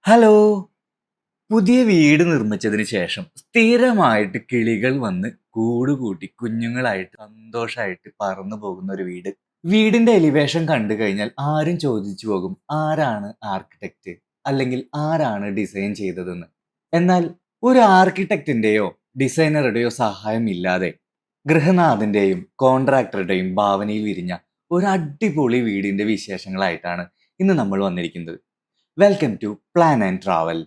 Hello! പുതിയ വീട് നിർമ്മിച്ചതിന് ശേഷം സ്ഥിരമായിട്ട് കിളികൾ വന്ന് കൂടുകൂട്ടി കുഞ്ഞുങ്ങളായിട്ട് സന്തോഷായിട്ട് പറന്നു പോകുന്ന ഒരു വീട്. വീടിന്റെ എലിവേഷൻ കണ്ടു കഴിഞ്ഞാൽ ആരും ചോദിച്ചു പോകും ആരാണ് ആർക്കിടെക്റ്റ്? അല്ലെങ്കിൽ ആരാണ് ഡിസൈൻ ചെയ്തതെന്ന്. എന്നാൽ ഒരു ആർക്കിടെക്റ്റിന്റെയോ ഡിസൈനറുടെയോ സഹായം ഇല്ലാതെ ഗൃഹനാഥന്റെയും കോൺട്രാക്ടറുടെയും ഭാവനയിൽ വിരിഞ്ഞ ഒരു അടിപൊളി വീടിന്റെ വിശേഷങ്ങളായിട്ടാണ് ഇന്ന് നമ്മൾ വന്നിരിക്കുന്നത്. Welcome to plan and travel.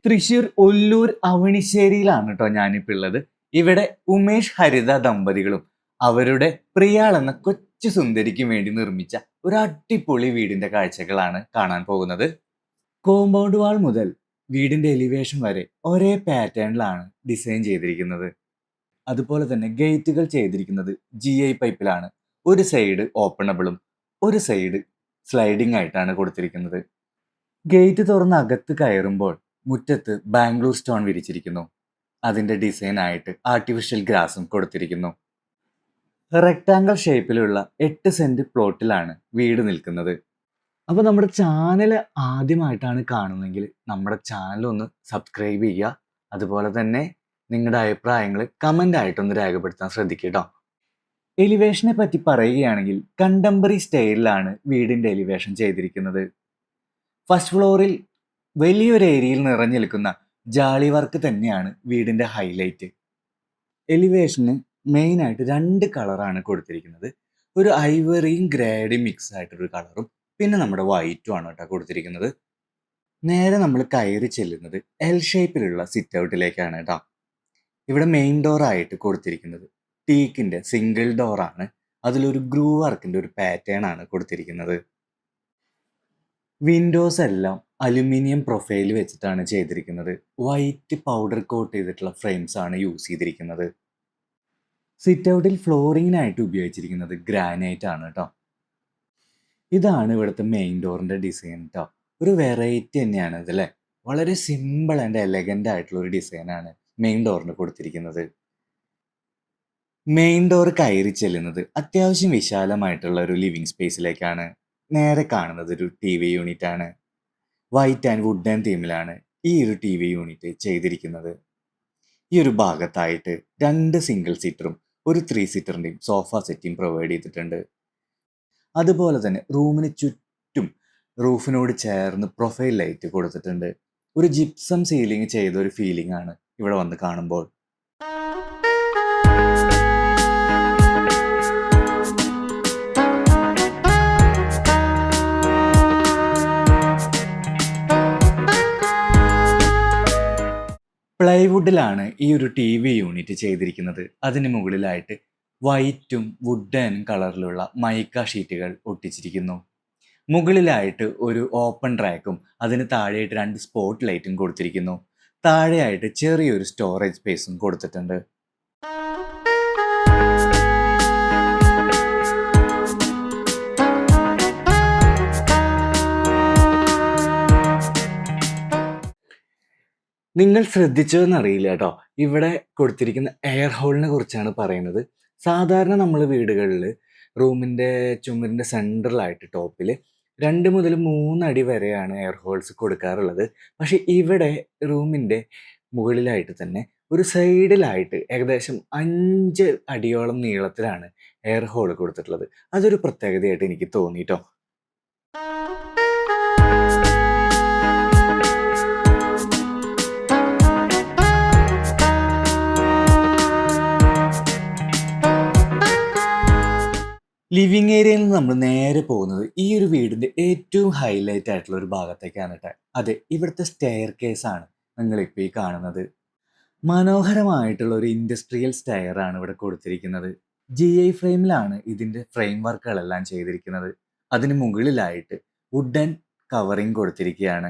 Thrissur Ollur അവണിശ്ശേരിയിലാണ് കേട്ടോ ഞാനിപ്പോൾ ഉള്ളത്. ഇവിടെ ഉമേഷ് ഹരിത ദമ്പതികളും അവരുടെ പ്രിയാൾ എന്ന കൊച്ചു സുന്ദരിക്ക് വേണ്ടി നിർമ്മിച്ച ഒരു അടിപൊളി വീടിന്റെ കാഴ്ചകളാണ് കാണാൻ പോകുന്നത്. കോമ്പൗണ്ട് വാൾ മുതൽ വീടിന്റെ എലിവേഷൻ വരെ ഒരേ പാറ്റേണിലാണ് ഡിസൈൻ ചെയ്തിരിക്കുന്നത്. അതുപോലെ തന്നെ ഗേറ്റുകൾ ചെയ്തിരിക്കുന്നത് GI പൈപ്പിലാണ്. ഒരു സൈഡ് ഓപ്പണബിളും ഒരു സൈഡ് സ്ലൈഡിംഗ് ആയിട്ടാണ് കൊടുത്തിരിക്കുന്നത്. ഗേറ്റ് തുറന്ന് അകത്ത് കയറുമ്പോൾ മുറ്റത്ത് ബാംഗ്ലൂർ സ്റ്റോൺ വിരിച്ചിരിക്കുന്നു. അതിന്റെ ഡിസൈൻ ആയിട്ട് ആർട്ടിഫിഷ്യൽ ഗ്രാസും കൊടുത്തിരിക്കുന്നു. റെക്ടാങ്കിൾ ഷേപ്പിലുള്ള 8 സെന്റ് പ്ലോട്ടിലാണ് വീട് നിൽക്കുന്നത്. അപ്പോൾ നമ്മുടെ ചാനൽ ആദ്യമായിട്ടാണ് കാണുന്നതെങ്കിൽ നമ്മുടെ ചാനൽ ഒന്ന് സബ്സ്ക്രൈബ് ചെയ്യുക. അതുപോലെ തന്നെ നിങ്ങളുടെ അഭിപ്രായങ്ങൾ കമന്റ് ആയിട്ടൊന്ന് രേഖപ്പെടുത്താൻ ശ്രദ്ധിക്കുക. എലിവേഷനെ പറ്റി പറയുകയാണെങ്കിൽ കണ്ടംപററി സ്റ്റൈലിലാണ് വീടിന്റെ എലിവേഷൻ ചെയ്തിരിക്കുന്നത്. ഫസ്റ്റ് ഫ്ലോറിൽ വലിയൊരു ഏരിയയിൽ നിറഞ്ഞു നിൽക്കുന്ന ജാളി വർക്ക് തന്നെയാണ് വീടിന്റെ ഹൈലൈറ്റ്. എലിവേഷന് മെയിൻ ആയിട്ട് 2 കളറാണ് കൊടുത്തിരിക്കുന്നത്. ഒരു ഐവറിയും ഗ്രേയും മിക്സ് ആയിട്ടൊരു കളറും പിന്നെ നമ്മുടെ വൈറ്റും ആണ് കേട്ടോ കൊടുത്തിരിക്കുന്നത്. നേരെ നമ്മൾ കയറി ചെല്ലുന്നത് എൽ ഷേപ്പിലുള്ള സിറ്റ് ഔട്ടിലേക്കാണ് കേട്ടോ. ഇവിടെ മെയിൻ ഡോർ ആയിട്ട് കൊടുത്തിരിക്കുന്നത് ടീക്കിന്റെ സിംഗിൾ ഡോറാണ്. അതിലൊരു ഗ്രൂ വർക്കിന്റെ ഒരു പാറ്റേൺ ആണ് കൊടുത്തിരിക്കുന്നത്. വിൻഡോസ് എല്ലാം അലുമിനിയം പ്രൊഫൈൽ വെച്ചിട്ടാണ് ചെയ്തിരിക്കുന്നത്. വൈറ്റ് പൗഡർ കോട്ട് ചെയ്തിട്ടുള്ള ഫ്രെയിംസ് ആണ് യൂസ് ചെയ്തിരിക്കുന്നത്. സിറ്റ് ഔട്ടിൽ ഫ്ലോറിങ്ങിനായിട്ട് ഉപയോഗിച്ചിരിക്കുന്നത് ഗ്രാനൈറ്റ് ആണ് കേട്ടോ. ഇതാണ് ഇവിടുത്തെ മെയിൻ ഡോറിന്റെ ഡിസൈൻ കേട്ടോ. ഒരു വെറൈറ്റി തന്നെയാണ് ഇത് അല്ലേ. വളരെ സിമ്പിൾ ആൻഡ് എലഗന്റ് ആയിട്ടുള്ള ഒരു ഡിസൈനാണ് മെയിൻ ഡോറിന് കൊടുത്തിരിക്കുന്നത്. മെയിൻ ഡോർ കയറി ചെല്ലുന്നത് അത്യാവശ്യം വിശാലമായിട്ടുള്ള ഒരു ലിവിങ് സ്പേസിലേക്കാണ്. നേരെ കാണുന്നത് ഒരു TV യൂണിറ്റ് ആണ്. വൈറ്റ് ആൻഡ് വുഡൻ തീമിലാണ് ഈ ഒരു TV യൂണിറ്റ് ചെയ്തിരിക്കുന്നത്. ഈ ഒരു ഭാഗത്തായിട്ട് 2 സിംഗിൾ സീറ്ററും ഒരു 3 സീറ്ററിൻ്റെയും സോഫ സെറ്റിയും പ്രൊവൈഡ് ചെയ്തിട്ടുണ്ട്. അതുപോലെ തന്നെ റൂമിന് ചുറ്റും റൂഫിനോട് ചേർന്ന് പ്രൊഫൈൽ ലൈറ്റ് കൊടുത്തിട്ടുണ്ട്. ഒരു ജിപ്സം സീലിംഗ് ചെയ്ത ഒരു ഫീലിംഗ് ആണ് ഇവിടെ വന്ന് കാണുമ്പോൾ. പ്ലൈവുഡിലാണ് ഈ ഒരു TV യൂണിറ്റ് ചെയ്തിരിക്കുന്നത്. അതിന് മുകളിലായിട്ട് വൈറ്റും വുഡൻ കളറിലുള്ള മൈക്ക ഷീറ്റുകൾ ഒട്ടിച്ചിരിക്കുന്നു. മുകളിലായിട്ട് ഒരു ഓപ്പൺ റാക്കും അതിന് താഴെയായിട്ട് 2 സ്പോട്ട് ലൈറ്റും കൊടുത്തിരിക്കുന്നു. താഴെയായിട്ട് ചെറിയൊരു സ്റ്റോറേജ് സ്പേസും കൊടുത്തിട്ടുണ്ട്. നിങ്ങൾ ശ്രദ്ധിച്ചോന്നറിയില്ല കേട്ടോ. ഇവിടെ കൊടുത്തിരിക്കുന്ന എയർ ഹോളിനെ കുറിച്ചാണ് പറയുന്നത്. സാധാരണ നമ്മൾ വീടുകളിൽ റൂമിന്റെ ചുമരിന്റെ സെൻട്രലായിട്ട് ടോപ്പിൽ 2 മുതൽ 3 അടി വരെയാണ് എയർ ഹോൾസ് കൊടുക്കാറുള്ളത്. പക്ഷെ ഇവിടെ റൂമിന്റെ മുകളിലായിട്ട് തന്നെ ഒരു സൈഡിലായിട്ട് ഏകദേശം 5 അടിയോളം നീളത്തിലാണ് എയർ ഹോൾ കൊടുത്തിട്ടുള്ളത്. അതൊരു പ്രത്യേകതയായിട്ട് എനിക്ക് തോന്നി ട്ടോ. ലിവിങ് ഏരിയയിൽ നിന്ന് നമ്മൾ നേരെ പോകുന്നത് ഈ ഒരു വീടിന്റെ ഏറ്റവും ഹൈലൈറ്റ് ആയിട്ടുള്ള ഒരു ഭാഗത്തേക്കാണ് കേട്ടോ. അതെ, ഇവിടുത്തെ സ്റ്റെയർ കേസ് ആണ് നിങ്ങളിപ്പോൾ ഈ കാണുന്നത്. മനോഹരമായിട്ടുള്ള ഒരു ഇൻഡസ്ട്രിയൽ സ്റ്റെയർ ആണ് ഇവിടെ കൊടുത്തിരിക്കുന്നത്. GI ഫ്രെയിമിലാണ് ഇതിന്റെ ഫ്രെയിം വർക്കുകളെല്ലാം ചെയ്തിരിക്കുന്നത്. അതിന് മുകളിലായിട്ട് വുഡൻ കവറിങ് കൊടുത്തിരിക്കുകയാണ്.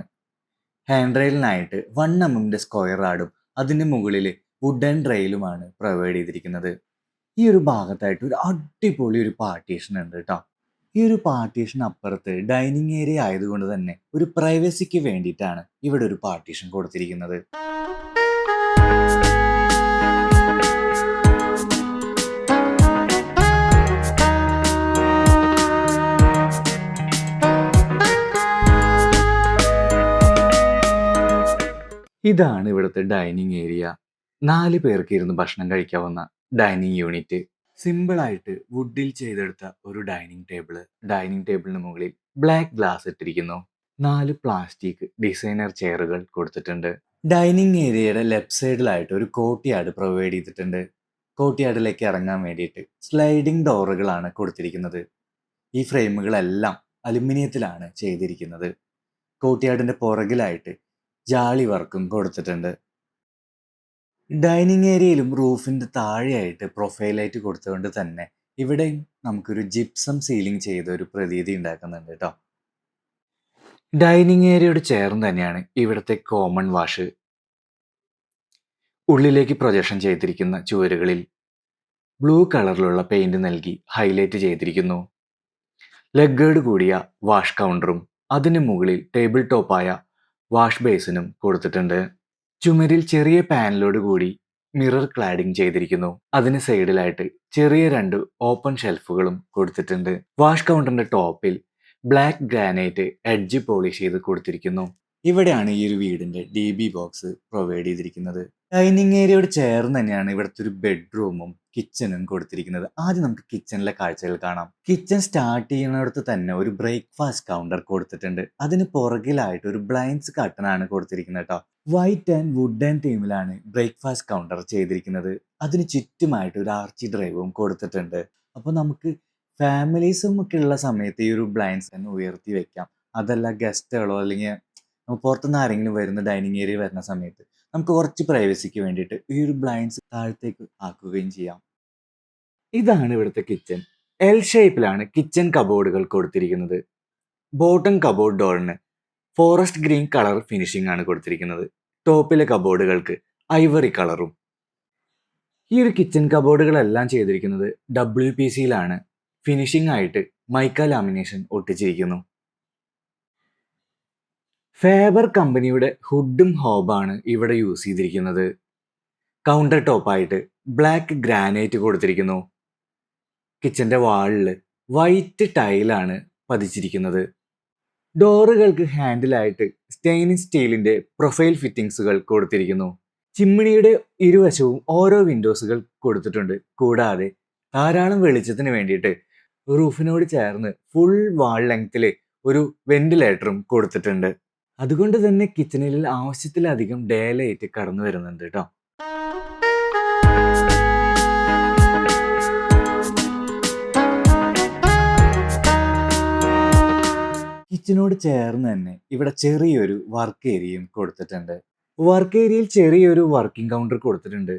ഹാൻഡ് റെയിലിനായിട്ട് 1 mm സ്ക്വയർ റാഡും അതിന് മുകളിൽ വുഡൻ റെയിലുമാണ് പ്രൊവൈഡ് ചെയ്തിരിക്കുന്നത്. ഈ ഒരു ഭാഗത്തായിട്ട് ഒരു അടിപൊളി ഒരു പാർട്ടീഷൻ ഉണ്ട് കേട്ടോ. ഈ ഒരു പാർട്ടീഷൻ അപ്പുറത്ത് ഡൈനിങ് ഏരിയ ആയതുകൊണ്ട് തന്നെ ഒരു പ്രൈവസിക്ക് വേണ്ടിയിട്ടാണ് ഇവിടെ ഒരു പാർട്ടീഷൻ കൊടുത്തിരിക്കുന്നത്. ഇതാണ് ഇവിടുത്തെ ഡൈനിങ് ഏരിയ. 4 പേർക്ക് ഇരുന്ന് ഭക്ഷണം കഴിക്കാവുന്ന ഡൈനിങ് യൂണിറ്റ്. സിമ്പിളായിട്ട് വുഡിൽ ചെയ്തെടുത്ത ഒരു ഡൈനിങ് ടേബിളിന് മുകളിൽ ബ്ലാക്ക് ഗ്ലാസ് ഇട്ടിരിക്കുന്നു. 4 പ്ലാസ്റ്റിക് ഡിസൈനർ ചെയറുകൾ കൊടുത്തിട്ടുണ്ട്. ഡൈനിങ് ഏരിയയുടെ ലെഫ്റ്റ് സൈഡിലായിട്ട് ഒരു കോർട്ട്യാർഡ് പ്രൊവൈഡ് ചെയ്തിട്ടുണ്ട്. കോർട്ട്യാർഡിലേക്ക് ഇറങ്ങാൻ വേണ്ടിയിട്ട് സ്ലൈഡിംഗ് ഡോറുകളാണ് കൊടുത്തിരിക്കുന്നത്. ഈ ഫ്രെയിമുകളെല്ലാം അലുമിനിയത്തിലാണ് ചെയ്തിരിക്കുന്നത്. കോർട്ട്യാർഡിന്റെ പുറകിലായിട്ട് ജാളി വർക്കും കൊടുത്തിട്ടുണ്ട്. ഡൈനിങ് ഏരിയയിലും റൂഫിന്റെ താഴെയായിട്ട് പ്രൊഫൈൽ ലൈറ്റ് കൊടുത്തുകൊണ്ട് തന്നെ ഇവിടെയും നമുക്കൊരു ജിപ്സം സീലിംഗ് ചെയ്ത ഒരു പ്രതീതി ഉണ്ടാക്കുന്നുണ്ട് കേട്ടോ. ഡൈനിങ് ഏരിയയോട് ചേർന്ന് തന്നെയാണ് ഇവിടുത്തെ കോമൺ വാഷ്. ഉള്ളിലേക്ക് പ്രൊജക്ഷൻ ചെയ്തിരിക്കുന്ന ചുവരുകളിൽ ബ്ലൂ കളറിലുള്ള പെയിന്റ് നൽകി ഹൈലൈറ്റ് ചെയ്തിരിക്കുന്നു. ലെഗേർഡ് കൂടിയ വാഷ് കൗണ്ടറും അതിന് മുകളിൽ ടേബിൾ ടോപ്പായ വാഷ് ബേസിനും കൊടുത്തിട്ടുണ്ട്. ചുമരിൽ ചെറിയ പാനലോട് കൂടി മിറർ ക്ലാഡിംഗ് ചെയ്തിരിക്കുന്നു. അതിന് സൈഡിലായിട്ട് ചെറിയ 2 ഓപ്പൺ ഷെൽഫുകളും കൊടുത്തിട്ടുണ്ട്. വാഷ് കൗണ്ടറിന്റെ ടോപ്പിൽ ബ്ലാക്ക് ഗ്രാനൈറ്റ് എഡ്ജ് പോളിഷ് ചെയ്ത് കൊടുത്തിരിക്കുന്നു. ഇവിടെയാണ് ഈ ഒരു വീടിന്റെ DB ബോക്സ് പ്രൊവൈഡ് ചെയ്തിരിക്കുന്നത്. ഡൈനിങ് ഏരിയയോട് ചേർന്ന് തന്നെയാണ് ഇവിടുത്തെ ഒരു ബെഡ്റൂമും കിച്ചണും കൊടുത്തിരിക്കുന്നത്. ആദ്യം നമുക്ക് കിച്ചണിലെ കാഴ്ചകൾ കാണാം. കിച്ചൺ സ്റ്റാർട്ട് ചെയ്യുന്നിടത്ത് തന്നെ ഒരു ബ്രേക്ക്ഫാസ്റ്റ് കൗണ്ടർ കൊടുത്തിട്ടുണ്ട്. അതിന് പുറകിലായിട്ട് ഒരു ബ്ലൈൻഡ്സ് കട്ടനാണ് കൊടുത്തിരിക്കുന്നത് കേട്ടോ. വൈറ്റ് ആൻഡ് വുഡൻ തീമിലാണ് ബ്രേക്ക്ഫാസ്റ്റ് കൗണ്ടർ ചെയ്തിരിക്കുന്നത്. അതിന് ചുറ്റുമായിട്ട് ഒരു ആർച്ചി ഡ്രൈവും കൊടുത്തിട്ടുണ്ട്. അപ്പോൾ നമുക്ക് ഫാമിലീസും ഒക്കെ ഉള്ള സമയത്ത് ഈ ഒരു ബ്ലൈൻഡ്സ് തന്നെ ഉയർത്തി വെക്കാം. അതല്ല ഗസ്റ്റുകളോ അല്ലെങ്കിൽ പുറത്തുനിന്ന് ആരെങ്കിലും വരുന്ന ഡൈനിങ് ഏരിയ വരുന്ന സമയത്ത് നമുക്ക് കുറച്ച് പ്രൈവസിക്ക് വേണ്ടിയിട്ട് ഈ ഒരു ബ്ലൈൻഡ്സ് താഴത്തേക്ക് ആക്കുകയും ചെയ്യാം. ഇതാണ് ഇവിടുത്തെ കിച്ചൺ. എൽ ഷേപ്പിലാണ് കിച്ചൺ കബോർഡുകൾ കൊടുത്തിരിക്കുന്നത്. ബോട്ടം കബോർഡ് ഡോറിന് ഫോറസ്റ്റ് ഗ്രീൻ കളർ ഫിനിഷിംഗ് ആണ് കൊടുത്തിരിക്കുന്നത്. ടോപ്പിലെ കബോർഡുകൾക്ക് ഐവറി കളറും. ഈ ഒരു കിച്ചൺ കബോർഡുകളെല്ലാം ചെയ്തിരിക്കുന്നത് WPCയിലാണ്. ഫിനിഷിംഗ് ആയിട്ട് മൈക്ക ലാമിനേഷൻ ഒട്ടിച്ചിരിക്കുന്നു. ഫേബർ കമ്പനിയുടെ ഹുഡും ഹോബാണ് ഇവിടെ യൂസ് ചെയ്തിരിക്കുന്നത്. കൗണ്ടർ ടോപ്പായിട്ട് ബ്ലാക്ക് ഗ്രാനൈറ്റ് കൊടുത്തിരിക്കുന്നു. കിച്ചന്റെ വാളിൽ വൈറ്റ് ടൈലാണ് പതിച്ചിരിക്കുന്നത്. ഡോറുകൾക്ക് ഹാൻഡിലായിട്ട് സ്റ്റെയിൻലെസ് സ്റ്റീലിന്റെ പ്രൊഫൈൽ ഫിറ്റിംഗ്സുകൾ കൊടുത്തിരിക്കുന്നു. ചിമ്മിണിയുടെ ഇരുവശവും ഓരോ വിൻഡോസുകൾ കൊടുത്തിട്ടുണ്ട്. കൂടാതെ ധാരാളം വെളിച്ചത്തിന് വേണ്ടിയിട്ട് റൂഫിനോട് ചേർന്ന് ഫുൾ വാൾ ലെങ്ത്തിൽ ഒരു വെന്റിലേറ്ററും കൊടുത്തിട്ടുണ്ട്. അതുകൊണ്ട് തന്നെ കിച്ചണിൽ ആവശ്യത്തിലധികം ഡേ ലൈറ്റ് കടന്നു വരുന്നുണ്ട് കേട്ടോ. കിച്ചനോട് ചേർന്ന് തന്നെ ഇവിടെ ചെറിയൊരു വർക്ക് ഏരിയയും കൊടുത്തിട്ടുണ്ട്. വർക്ക് ഏരിയയിൽ ചെറിയൊരു വർക്കിംഗ് കൗണ്ടർ കൊടുത്തിട്ടുണ്ട്.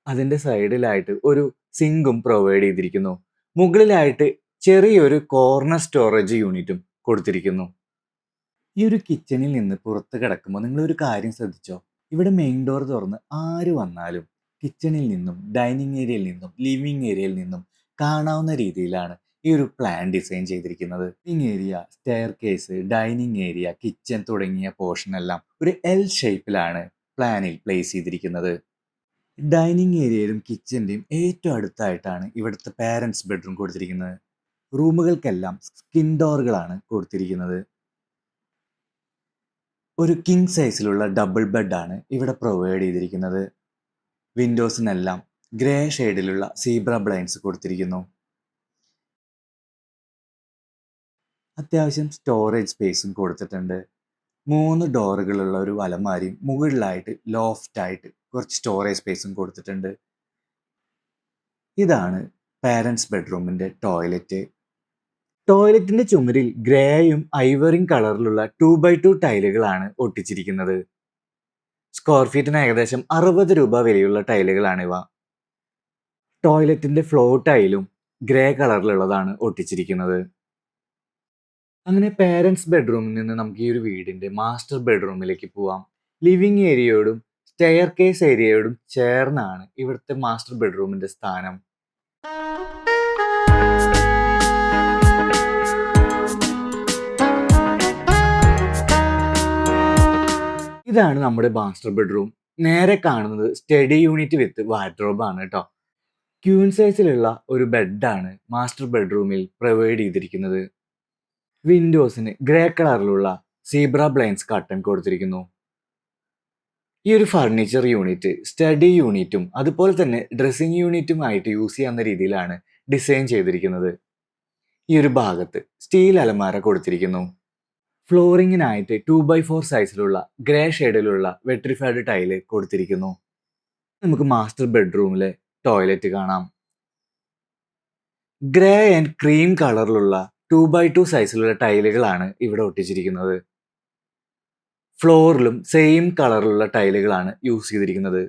അതിന്റെ സൈഡിലായിട്ട് ഒരു സിങ്കും പ്രൊവൈഡ് ചെയ്തിരിക്കുന്നു. മുകളിലായിട്ട് ചെറിയൊരു കോർണർ സ്റ്റോറേജ് യൂണിറ്റും കൊടുത്തിരിക്കുന്നു. ഈ ഒരു കിച്ചണിൽ നിന്ന് പുറത്ത് കിടക്കുമ്പോൾ നിങ്ങളൊരു കാര്യം ശ്രദ്ധിച്ചോ? ഇവിടെ മെയിൻ ഡോർ തുറന്ന് ആര് വന്നാലും കിച്ചണിൽ നിന്നും ഡൈനിങ് ഏരിയയിൽ നിന്നും ലിവിങ് ഏരിയയിൽ നിന്നും കാണാവുന്ന രീതിയിലാണ് ഈ ഒരു പ്ലാൻ ഡിസൈൻ ചെയ്തിരിക്കുന്നത്. Living area, stair case, dining area, kitchen തുടങ്ങിയ പോർഷൻ എല്ലാം ഒരു L ഷേപ്പിലാണ് പ്ലാനിൽ പ്ലേസ് ചെയ്തിരിക്കുന്നത്. ഡൈനിങ് ഏരിയയിലും കിച്ചന്റെയും ഏറ്റവും അടുത്തായിട്ടാണ് ഇവിടുത്തെ പാരന്റ്സ് ബെഡ്റൂം കൊടുത്തിരിക്കുന്നത്. റൂമുകൾക്കെല്ലാം സ്കിൻ ഡോറുകളാണ് കൊടുത്തിരിക്കുന്നത്. ഒരു കിങ് സൈസിലുള്ള ഡബിൾ ബെഡാണ് ഇവിടെ പ്രൊവൈഡ് ചെയ്തിരിക്കുന്നത്. വിൻഡോസിനെല്ലാം ഗ്രേ ഷെയ്ഡിലുള്ള സീബ്ര ബ്ലൈൻഡ്സ് കൊടുത്തിരിക്കുന്നു. അത്യാവശ്യം സ്റ്റോറേജ് സ്പേസും കൊടുത്തിട്ടുണ്ട്. 3 ഡോറുകളുള്ള ഒരു അലമാരിയും മുകളിലായിട്ട് ലോഫ്റ്റായിട്ട് കുറച്ച് സ്റ്റോറേജ് സ്പേസും കൊടുത്തിട്ടുണ്ട്. ഇതാണ് പാരന്റ്സ് ബെഡ്റൂമിന്റെ ടോയ്ലറ്റ്. ടോയ്ലറ്റിന്റെ ചുമരിൽ ഗ്രേയും ഐവറിയും കളറിലുള്ള 2x2 ടൈലുകളാണ് ഒട്ടിച്ചിരിക്കുന്നത്. സ്ക്വയർ ഫീറ്റിന് ഏകദേശം 60 രൂപ വിലയുള്ള ടൈലുകളാണിവ. ടോയ്ലറ്റിന്റെ ഫ്ലോർ ടൈലും ഗ്രേ കളറിലുള്ളതാണ് ഒട്ടിച്ചിരിക്കുന്നത്. അങ്ങനെ പേരൻറ്സ് ബെഡ്റൂമിൽ നിന്ന് നമുക്ക് ഈ ഒരു വീടിന്റെ മാസ്റ്റർ ബെഡ്റൂമിലേക്ക് പോവാം. ലിവിംഗ് ഏരിയയോടും സ്റ്റെയർ കേസ് ഏരിയയോടും ചേർന്നാണ് ഇവിടുത്തെ മാസ്റ്റർ ബെഡ്റൂമിന്റെ സ്ഥാനം. ഇതാണ് നമ്മുടെ മാസ്റ്റർ ബെഡ്റൂം. നേരെ കാണുന്നത് സ്റ്റഡി യൂണിറ്റ് വിത്ത് വാർഡ്രോബ് ആണ് കേട്ടോ. ക്യൂൻ സൈസിലുള്ള ഒരു ബെഡാണ് മാസ്റ്റർ ബെഡ്റൂമിൽ പ്രൊവൈഡ് ചെയ്തിരിക്കുന്നത്. വിൻഡോസിന് ഗ്രേ കളറിലുള്ള സീബ്ര ബ്ലൈൻഡ്സ് കർട്ടൻ കൊടുത്തിരിക്കുന്നു. ഈ ഒരു ഫർണിച്ചർ യൂണിറ്റ് സ്റ്റഡി യൂണിറ്റും അതുപോലെ തന്നെ ഡ്രസ്സിംഗ് യൂണിറ്റുമായിട്ട് യൂസ് ചെയ്യാവുന്ന രീതിയിലാണ് ഡിസൈൻ ചെയ്തിരിക്കുന്നത്. ഈ ഒരു ഭാഗത്ത് സ്റ്റീൽ അലമാര കൊടുത്തിരിക്കുന്നു. ഫ്ലോറിങ്ങിനായിട്ട് 2x4 സൈസിലുള്ള ഗ്രേ ഷെയ്ഡിലുള്ള വെട്രിഫൈഡ് ടൈല് കൊടുത്തിരിക്കുന്നു. നമുക്ക് മാസ്റ്റർ ബെഡ്റൂമിലെ ടോയ്ലറ്റ് കാണാം. ഗ്രേ ആൻഡ് ക്രീം കളറിലുള്ള 2x2 സൈസിലുള്ള ടൈലുകളാണ് ഇവിടെ ഒട്ടിച്ചിരിക്കുന്നത്. ഫ്ലോറിലും സെയിം കളറിലുള്ള ടൈലുകളാണ് യൂസ് ചെയ്തിരിക്കുന്നത്.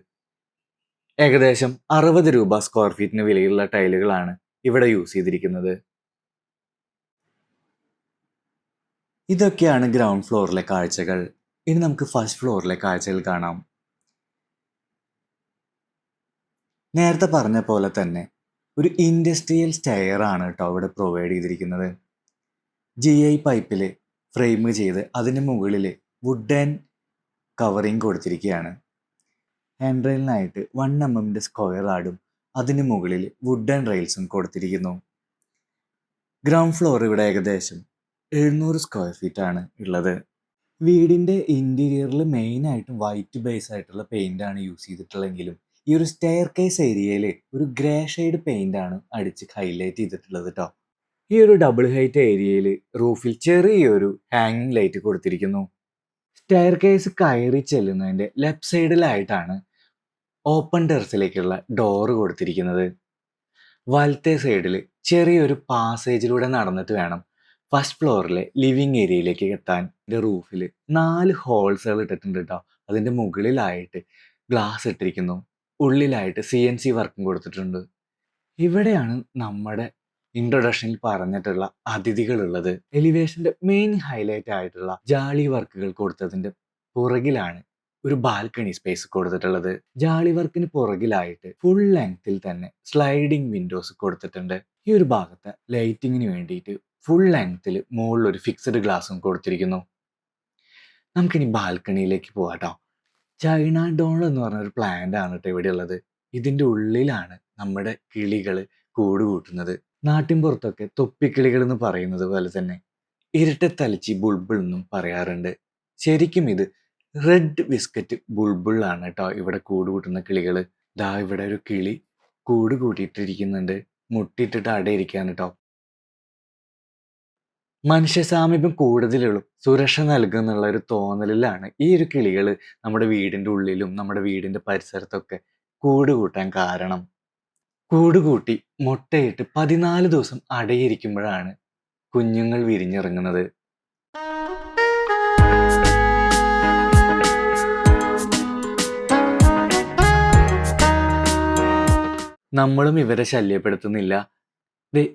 ഏകദേശം 60 രൂപ സ്ക്വയർ ഫീറ്റിന് വിലയുള്ള ടൈലുകളാണ് ഇവിടെ യൂസ് ചെയ്തിരിക്കുന്നത്. ഇതൊക്കെയാണ് ഗ്രൗണ്ട് ഫ്ലോറിലെ കാഴ്ചകൾ. ഇനി നമുക്ക് ഫസ്റ്റ് ഫ്ലോറിലെ കാഴ്ചകൾ കാണാം. നേരത്തെ പറഞ്ഞ പോലെ തന്നെ ഒരു ഇൻഡസ്ട്രിയൽ സ്റ്റെയർ ആണ് കേട്ടോ ഇവിടെ പ്രൊവൈഡ് ചെയ്തിരിക്കുന്നത്. GI പൈപ്പിൽ ഫ്രെയിം ചെയ്ത് അതിന് മുകളിൽ വുഡൻ കവറിങ് കൊടുത്തിരിക്കുകയാണ്. ഹാൻഡ് റെയിലിനായിട്ട് 1 mm സ്ക്വയർ ആടും അതിന് മുകളിൽ വുഡൻ റെയിൽസും കൊടുത്തിരിക്കുന്നു. ഗ്രൗണ്ട് ഫ്ലോർ ഇവിടെ ഏകദേശം 700 സ്ക്വയർ ഫീറ്റ് ആണ് ഉള്ളത്. വീടിൻ്റെ ഇൻറ്റീരിയറിൽ മെയിനായിട്ടും വൈറ്റ് ബേസ് ആയിട്ടുള്ള പെയിൻ്റ് ആണ് യൂസ് ചെയ്തിട്ടുള്ളതെങ്കിലും ഈ ഒരു സ്റ്റെയർ കേസ് ഏരിയയിൽ ഒരു ഗ്രേ ഷെയ്ഡ് പെയിൻ്റ് ആണ് അടിച്ച് ഹൈലൈറ്റ് ചെയ്തിട്ടുള്ളത് കേട്ടോ. ഈ ഒരു ഡബിൾ ഹൈറ്റ് ഏരിയയിൽ റൂഫിൽ ചെറിയൊരു ഹാങ്ങിങ് ലൈറ്റ് കൊടുത്തിരിക്കുന്നു. സ്റ്റെയർ കേസ് കയറി ചെല്ലുന്നതിൻ്റെ ലെഫ്റ്റ് സൈഡിലായിട്ടാണ് ഓപ്പൺ ടെറസിലേക്കുള്ള ഡോറ് കൊടുത്തിരിക്കുന്നത്. വലത്തെ സൈഡിൽ ചെറിയൊരു പാസേജിലൂടെ നടന്നിട്ട് വേണം ഫസ്റ്റ് ഫ്ലോറിലെ ലിവിങ് ഏരിയയിലേക്ക് എത്താൻ. റൂഫിൽ 4 ഹോൾസുകൾ ഇട്ടിട്ടുണ്ട് കേട്ടോ. അതിൻ്റെ മുകളിലായിട്ട് ഗ്ലാസ് ഇട്ടിരിക്കുന്നു. ഉള്ളിലായിട്ട് CNC വർക്കും കൊടുത്തിട്ടുണ്ട്. ഇവിടെയാണ് നമ്മുടെ ഇൻട്രൊഡക്ഷനിൽ പറഞ്ഞിട്ടുള്ള അതിഥികളുള്ളത്. എലിവേഷന്റെ മെയിൻ ഹൈലൈറ്റ് ആയിട്ടുള്ള ജാളി വർക്കുകൾ കൊടുത്തതിന്റെ പുറകിലാണ് ഒരു ബാൽക്കണി സ്പേസ് കൊടുത്തിട്ടുള്ളത്. ജാളി വർക്കിന് പുറകിലായിട്ട് ഫുൾ ലെങ്ത്തിൽ തന്നെ സ്ലൈഡിംഗ് വിൻഡോസ് കൊടുത്തിട്ടുണ്ട്. ഈ ഒരു ഭാഗത്ത് ലൈറ്റിങ്ങിന് വേണ്ടിയിട്ട് ഫുൾ ലെങ്ത്തിൽ മുകളിൽ ഒരു ഫിക്സഡ് ഗ്ലാസും കൊടുത്തിരിക്കുന്നു. നമുക്കിനി ബാൽക്കണിയിലേക്ക് പോകാട്ടോ. ചൈന ഡോൾ എന്ന് പറഞ്ഞ ഒരു പ്ലാന്റ് ആണ് കേട്ടോ ഇവിടെ ഉള്ളത്. ഇതിൻ്റെ ഉള്ളിലാണ് നമ്മുടെ കിളികൾ കൂട് കൂട്ടുന്നത്. നാട്ടിൻപുറത്തൊക്കെ തൊപ്പിക്കിളികൾ എന്ന് പറയുന്നത് പോലെ തന്നെ ഇരട്ടത്തലച്ചി ബുൾബിൾ എന്നും പറയാറുണ്ട്. ശരിക്കും ഇത് റെഡ് ബിസ്ക്കറ്റ് ബുൾബിൾ ആണ് കേട്ടോ ഇവിടെ കൂട് കൂട്ടുന്ന കിളികൾ. ദാ ഇവിടെ ഒരു കിളി കൂട് കൂട്ടിയിട്ടിരിക്കുന്നുണ്ട്. മുട്ടിയിട്ടിട്ട് അടയിരിക്കാൻ കേട്ടോ. മനുഷ്യ സാമീപ്യം കൂടുതലുള്ള സുരക്ഷ നൽകുന്നുള്ള ഒരു തോന്നലിലാണ് ഈ ഒരു കിളികൾ നമ്മുടെ വീടിൻ്റെ ഉള്ളിലും നമ്മുടെ വീടിൻ്റെ പരിസരത്തൊക്കെ കൂട് കൂട്ടാൻ കാരണം. കൂട് കൂട്ടി മുട്ടയിട്ട് 14 ദിവസം അടയിരിക്കുമ്പോഴാണ് കുഞ്ഞുങ്ങൾ വിരിഞ്ഞിറങ്ങുന്നത്. നമ്മളും ഇവരെ ശല്യപ്പെടുത്തുന്നില്ല.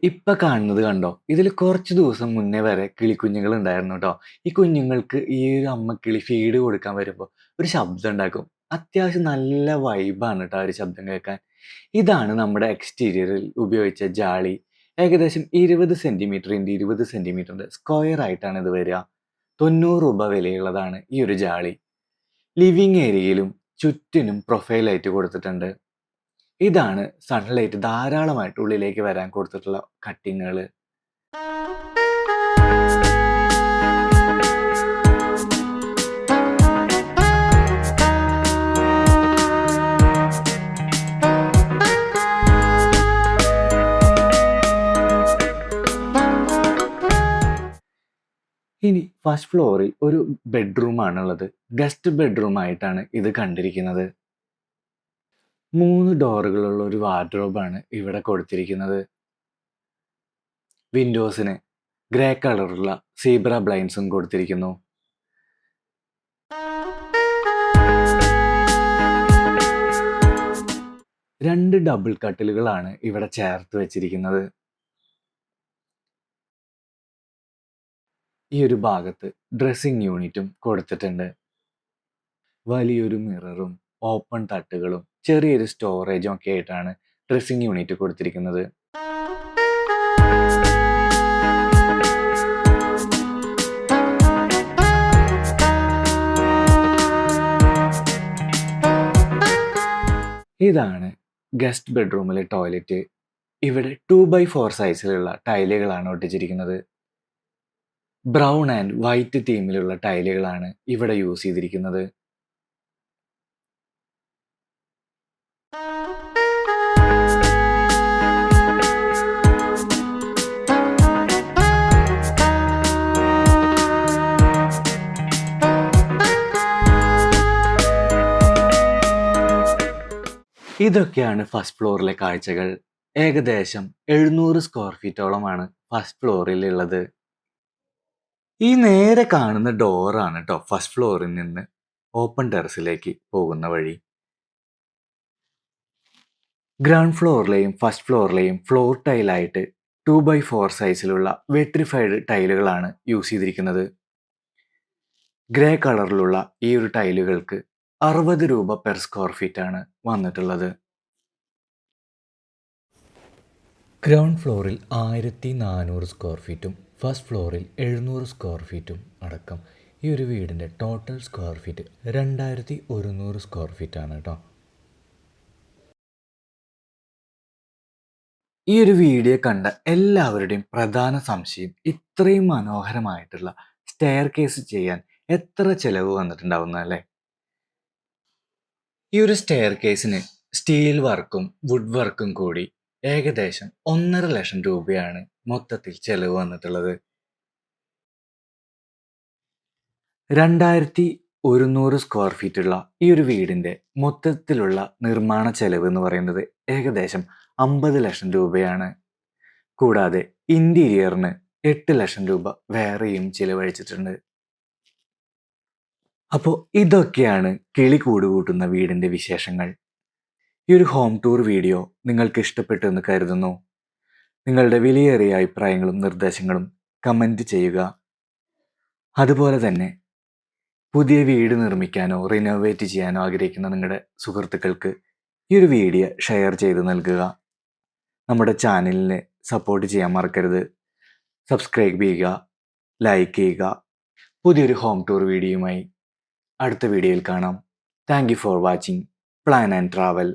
ഇപ്പൊ കാണുന്നത് കണ്ടോ, ഇതിൽ കുറച്ച് ദിവസം മുന്നേ വരെ കിളിക്കുഞ്ഞുങ്ങൾ ഉണ്ടായിരുന്നു കേട്ടോ. ഈ കുഞ്ഞുങ്ങൾക്ക് ഈ ഒരു അമ്മക്കിളി ഫീഡ് കൊടുക്കാൻ വരുമ്പോൾ ഒരു ശബ്ദം ഉണ്ടാക്കും. അത്യാവശ്യം നല്ല വൈബാണ് കേട്ടോ ആ ഒരു ശബ്ദം കേൾക്കാൻ. ഇതാണ് നമ്മുടെ എക്സ്റ്റീരിയറിൽ ഉപയോഗിച്ച ജാളി. ഏകദേശം 20 സെന്റിമീറ്റർ ഇൻറ്റു 20 സെന്റിമീറ്ററിന്റെ സ്ക്വയർ ആയിട്ടാണ് ഇത് വരിക. 90 രൂപ വിലയുള്ളതാണ് ഈ ഒരു ജാളി. ലിവിങ് ഏരിയയിലും ചുറ്റിനും പ്രൊഫൈലായിട്ട് കൊടുത്തിട്ടുണ്ട്. ഇതാണ് സൺലൈറ്റ് ധാരാളമായിട്ട് ഉള്ളിലേക്ക് വരാൻ കൊടുത്തിട്ടുള്ള കട്ടിങ്ങുകൾ. ഇനി ഫസ്റ്റ് ഫ്ലോറിൽ ഒരു ബെഡ്റൂമാണുള്ളത്. ഗസ്റ്റ് ബെഡ്റൂം ആയിട്ടാണ് ഇത് കണ്ടിരിക്കുന്നത്. 3 ഡോറുകളുള്ള ഒരു വാർഡ്രോബാണ് ഇവിടെ കൊടുത്തിരിക്കുന്നത്. വിൻഡോസിന് ഗ്രേ കളറുള്ള സീബ്ര ബ്ലൈൻഡ്സും കൊടുത്തിരിക്കുന്നു. 2 ഡബിൾ കട്ടിലുകളാണ് ഇവിടെ ചേർത്ത് വെച്ചിരിക്കുന്നത്. ഈ ഒരു ഭാഗത്ത് ഡ്രസ്സിംഗ് യൂണിറ്റും കൊടുത്തിട്ടുണ്ട്. വലിയൊരു മിററും ഓപ്പൺ തട്ടുകളും ചെറിയൊരു സ്റ്റോറേജും ഒക്കെ ആയിട്ടാണ് ഡ്രസ്സിംഗ് യൂണിറ്റ് കൊടുത്തിരിക്കുന്നത്. ഇതാണ് ഗസ്റ്റ് ബെഡ്റൂമിലെ ടോയ്ലറ്റ്. ഇവിടെ 2x4 സൈസിലുള്ള ടൈലുകളാണ് ഒട്ടിച്ചിരിക്കുന്നത്. ബ്രൗൺ ആൻഡ് വൈറ്റ് തീമിലുള്ള ടൈലുകളാണ് ഇവിടെ യൂസ് ചെയ്തിരിക്കുന്നത്. ഇതൊക്കെയാണ് ഫസ്റ്റ് ഫ്ലോറിലെ കാഴ്ചകൾ. ഏകദേശം 700 സ്ക്വയർ ഫീറ്റോളമാണ് ഫസ്റ്റ് ഫ്ലോറിൽ ഉള്ളത്. ഈ നേരെ കാണുന്ന ഡോറാണ് കേട്ടോ ഫസ്റ്റ് ഫ്ലോറിൽ നിന്ന് ഓപ്പൺ ടെറസിലേക്ക് പോകുന്ന വഴി. ഗ്രൗണ്ട് ഫ്ലോറിലെയും ഫസ്റ്റ് ഫ്ലോറിലെയും ഫ്ലോർ ടൈലായിട്ട് 2x4 സൈസിലുള്ള വെട്രിഫൈഡ് ടൈലുകളാണ് യൂസ് ചെയ്തിരിക്കുന്നത്. ഗ്രേ കളറിലുള്ള ഈ ഒരു ടൈലുകൾക്ക് 60 രൂപ പെർ സ്ക്വയർ ഫീറ്റ് ആണ് വന്നിട്ടുള്ളത്. ഗ്രൗണ്ട് ഫ്ലോറിൽ 1400 സ്ക്വയർ ഫീറ്റും ഫസ്റ്റ് ഫ്ലോറിൽ 700 സ്ക്വയർ ഫീറ്റും അടക്കം ഈ ഒരു വീടിൻ്റെ ടോട്ടൽ സ്ക്വയർ ഫീറ്റ് 2100 സ്ക്വയർ ഫീറ്റാണ് കേട്ടോ. ഈ ഒരു വീഡിയോ കണ്ട എല്ലാവരുടെയും പ്രധാന സംശയം ഇത്രയും മനോഹരമായിട്ടുള്ള സ്റ്റെയർ കേസ് ചെയ്യാൻ എത്ര ചിലവ് വന്നിട്ടുണ്ടാവുന്നല്ലേ? ഈ ഒരു സ്റ്റെയർ കേസിന് സ്റ്റീൽ വർക്കും വുഡ് വർക്കും കൂടി ഏകദേശം 1.5 ലക്ഷം രൂപയാണ് മൊത്തത്തിൽ ചെലവ് വന്നിട്ടുള്ളത്. 2100 സ്ക്വയർ ഫീറ്റുള്ള ഈ ഒരു വീടിൻ്റെ മൊത്തത്തിലുള്ള നിർമ്മാണ ചെലവ് എന്ന് പറയുന്നത് ഏകദേശം 50 ലക്ഷം രൂപയാണ്. കൂടാതെ ഇന്റീരിയറിന് 8 ലക്ഷം രൂപ വേറെയും ചിലവഴിച്ചിട്ടുണ്ട്. അപ്പോൾ ഇതൊക്കെയാണ് കിളി കൂടുകൂട്ടുന്ന വീടിൻ്റെ വിശേഷങ്ങൾ. ഈ ഒരു ഹോം ടൂർ വീഡിയോ നിങ്ങൾക്ക് ഇഷ്ടപ്പെട്ടു എന്ന് കരുതുന്നു. നിങ്ങളുടെ വിലയേറിയ അഭിപ്രായങ്ങളും നിർദ്ദേശങ്ങളും കമൻറ്റ് ചെയ്യുക. അതുപോലെ തന്നെ പുതിയ വീട് നിർമ്മിക്കാനോ റിനോവേറ്റ് ചെയ്യാനോ ആഗ്രഹിക്കുന്ന നിങ്ങളുടെ സുഹൃത്തുക്കൾക്ക് ഈ ഒരു വീഡിയോ ഷെയർ ചെയ്ത് നൽകുക. നമ്മുടെ ചാനലിനെ സപ്പോർട്ട് ചെയ്യാൻ മറക്കരുത്. സബ്സ്ക്രൈബ് ചെയ്യുക, ലൈക്ക് ചെയ്യുക. പുതിയൊരു ഹോം ടൂർ വീഡിയോയുമായി അടുത്ത വീഡിയോയിൽ കാണാം. Thank you for watching plan and travel.